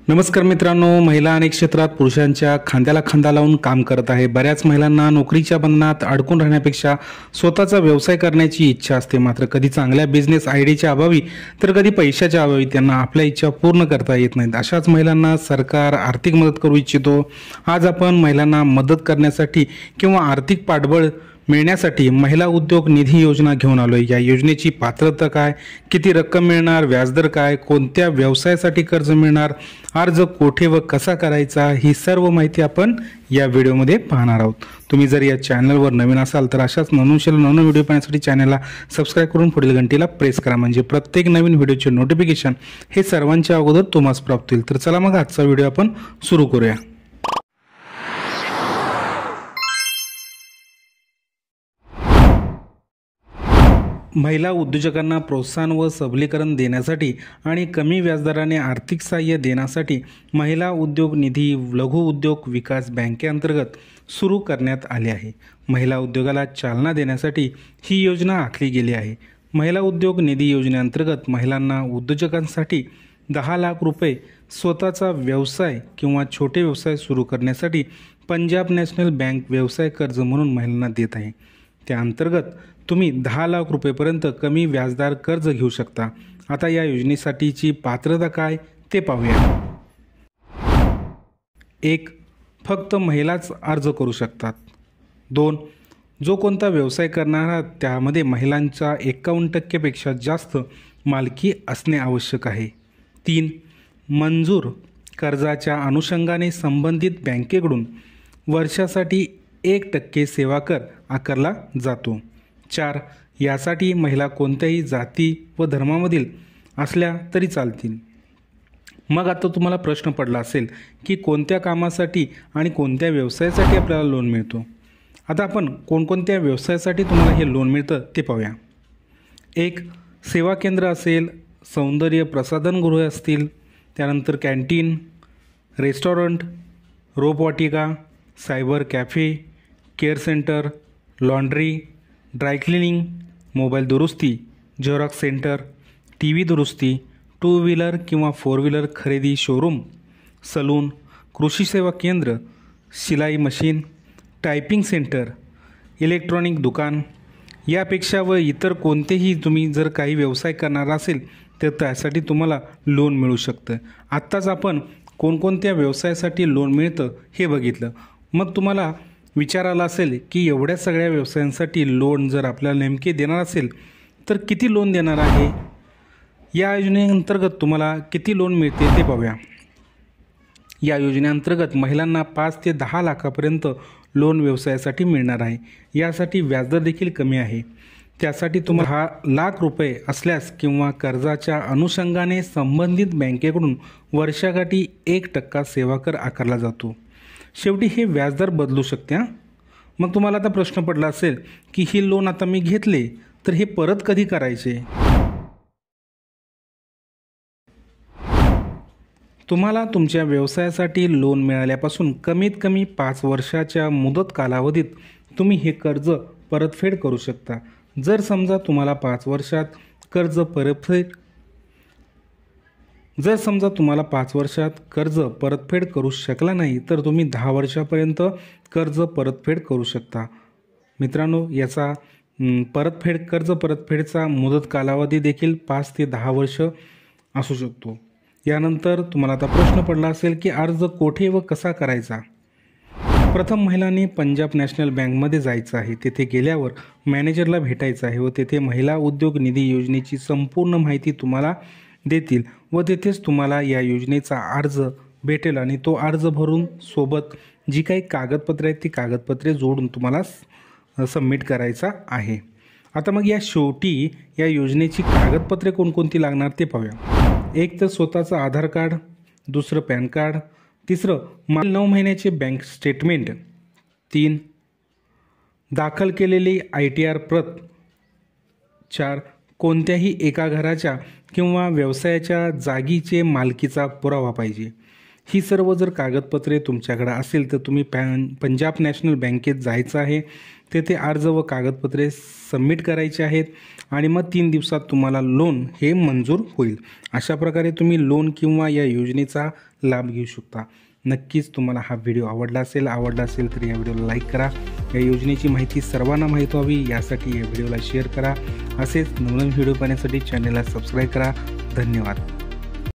नमस्कार मित्रांनो, महिला अनेक क्षेत्रात पुरुषांच्या खांद्याला खांदा लावून काम करत आहे। बऱ्याच महिलांना नोकरीच्या बंधनात अडकून राहण्यापेक्षा स्वतःचा व्यवसाय करण्याची इच्छा असते। मात्र कधी चांगल्या बिझनेस आयडियाच्या अभावी तर कधी पैशाच्या अभावी त्यांना आपल्या इच्छा पूर्ण करता येत नाहीत। अशाच महिलांना सरकार आर्थिक मदत करू इच्छितो। आज आपण महिलांना मदत करण्यासाठी किंवा आर्थिक पाठबळ मिळण्यासाठी महिला उद्योग निधी योजना घेऊन आलोय। या योजनेची पात्रता काय, किती रक्कम मिळणार, व्याजदर काय, कोणत्या व्यवसायासाठी कर्ज मिळणार, अर्ज कोठे व कसा करायचा, ही सर्व माहिती आपण या व्हिडिओमध्ये पाहणार आहोत। तुम्ही जर या चॅनलवर नवीन असाल तर अशाच नवनवीन व्हिडिओ पाहण्यासाठी चॅनलला सबस्क्राइब करून पुढील घंटीला प्रेस करा, म्हणजे प्रत्येक नवीन व्हिडिओचे नोटिफिकेशन हे सर्वांच्या अगोदर तुम्हाला प्राप्त होईल। तर चला मग आजचा व्हिडिओ आपण सुरू करूया। महिला उद्योजकांना प्रोत्साहन व सबलीकरण देण्यासाठी आणि कमी व्याजदराने आर्थिक सहाय्य देण्यासाठी महिला उद्योग निधी लघु उद्योग विकास बँकेअंतर्गत सुरू करण्यात आले आहे। महिला उद्योगाला चालना देण्यासाठी ही योजना आखली गेली आहे। महिला उद्योग निधी योजनेअंतर्गत महिलांना उद्योजकांसाठी 10 लाख रुपये स्वतःचा व्यवसाय किंवा छोटे व्यवसाय सुरू करण्यासाठी पंजाब नॅशनल बँक व्यवसाय कर्ज म्हणून महिलांना देत आहे। त्या अंतर्गत तुम्ही 10 लाख रुपयेपर्यंत कमी व्याजदर कर्ज घेऊ शकता। आता या योजनेसाठीची पात्रता काय ते पाहूया। 1. फक्त महिलाच अर्ज करू शकतात। 2. जो कोणता व्यवसाय करणारा त्यामध्ये महिलांचा 51% पेक्षा जास्त मालकी असणे आवश्यक आहे। 3. मंजूर कर्जाच्या अनुषंगाने संबंधित बँकेकडून वर्षासाठी 1% सेवा कर आकारला जातो। 4. यासाठी महिला कोणत्याही जाती व धर्मामधील असल्या तरी चालतील। मग आता तुम्हाला प्रश्न पडला असेल की कोणत्या कामासाठी आणि कोणत्या व्यवसायासाठी आपल्याला लोन मिळतो। आता आपण कोणकोणत्या व्यवसायासाठी तुम्हाला हे लोन मिळतं ते पाहूया। 1. सेवा केंद्र असेल, सौंदर्य प्रसाधनगृह असतील, त्यानंतर कॅन्टीन, रेस्टॉरंट, रोपवाटिका, cyber cafe, care centre, laundry, dry cleaning, mobile दुरुस्ती, झेरॉक्स सेंटर, TV दुरुस्ती, 2 व्हीलर किंवा 4 व्हीलर खरेदी शोरूम, सलून, कृषी सेवा केंद्र, शिलाई मशीन, टायपिंग सेंटर, इलेक्ट्रॉनिक दुकान यापेक्षा व इतर कोणतेही तुम्ही जर काही व्यवसाय करणार असेल तर त्यासाठी तुम्हाला लोन मिळू शकतं। आत्ताच आपण कोणकोणत्या व्यवसायासाठी लोन मिळतं हे बघितलं। मग तुम्हाला विचार आला असेल की एवढ्या सगळ्या व्यवसायांसाठी लोन जर आपल्याला नेमके देणार असेल तर किती लोन देणार आहे, या योजनेअंतर्गत तुम्हाला किती लोन मिळते ते पाहूया। या योजनेअंतर्गत महिलांना 5 ते 10 लाखापर्यंत लोन व्यवसायासाठी मिळणार आहे। यासाठी व्याजदर देखील कमी आहे। त्यासाठी तुम्हाला 10 लाख रुपये असल्यास किंवा कर्जाच्या अनुषंगाने संबंधित बँकेकडून वर्षाकाठी 1% सेवा कर आकारला जातो। शेवटी हे व्याजदर बदलू शकते। मग तुम्हाला आता प्रश्न पडला असेल की ही लोन आता मी घेतले तर हे परत कधी करायचे। तुम्हाला तुमच्या व्यवसायासाठी लोन मिळाल्यापासून कमीत कमी 5 वर्षाच्या मुदत कालावधीत तुम्ही हे कर्ज परतफेड करू शकता। जर समजा तुम्हाला 5 वर्षात कर्ज परतफेड करू शकला नाही तर तुम्ही 10 वर्षापर्यंत कर्ज परतफेड करू शकता। मित्रांनो, याचा कर्ज परतफेडचा मुदत कालावधी देखील 5 ते 10 वर्ष असू शकतो। यानंतर तुम्हाला आता प्रश्न पडला असेल की अर्ज कोठे व कसा करायचा। प्रथम महिलांनी पंजाब नॅशनल बँकमध्ये जायचं आहे। तेथे गेल्यावर मॅनेजरला भेटायचं आहे व तेथे महिला उद्योग निधी योजनेची संपूर्ण माहिती तुम्हाला देतील व तेथेच तुम्हाला या योजनेचा अर्ज भेटेल आणि तो अर्ज भरून सोबत जी काही कागदपत्रे आहेत ती कागदपत्रे जोडून तुम्हाला सबमिट करायचा आहे। आता मग या शेवटी या योजनेची कागदपत्रे कोणकोणती लागणार ते पाहूया। 1 तर स्वतःचं आधार कार्ड, दुसरं पॅन कार्ड, तिसरं मागील 9 महिन्याचे बँक स्टेटमेंट, 3 दाखल केलेली ITR प्रत, 4 कोणत्याही एका घराच्या किंवा व्यवसायाच्या जागीचे मालकीचा पुरावा पाहिजे। ही सर्व जर कागदपत्रे तुमच्याकडे असेल तर तुम्ही पंजाब नॅशनल बँकेत जायचं आहे, तेथे अर्ज व कागदपत्रे सबमिट करायचे आहेत आणि मग 3 दिवसात तुम्हाला लोन हे मंजूर होईल। अशा प्रकारे तुम्ही लोन किंवा या योजनेचा लाभ घेऊ शकता। नक्कीच तुम्हाला हा व्हिडिओ आवडला असेल तर या व्हिडिओला लाईक करा। या योजनेची माहिती सर्वांना माहीत व्हावी यासाठी या व्हिडिओला शेअर करा। असेच नवनवीन व्हिडिओ पाहण्यासाठी चॅनलला सबस्क्राईब करा। धन्यवाद।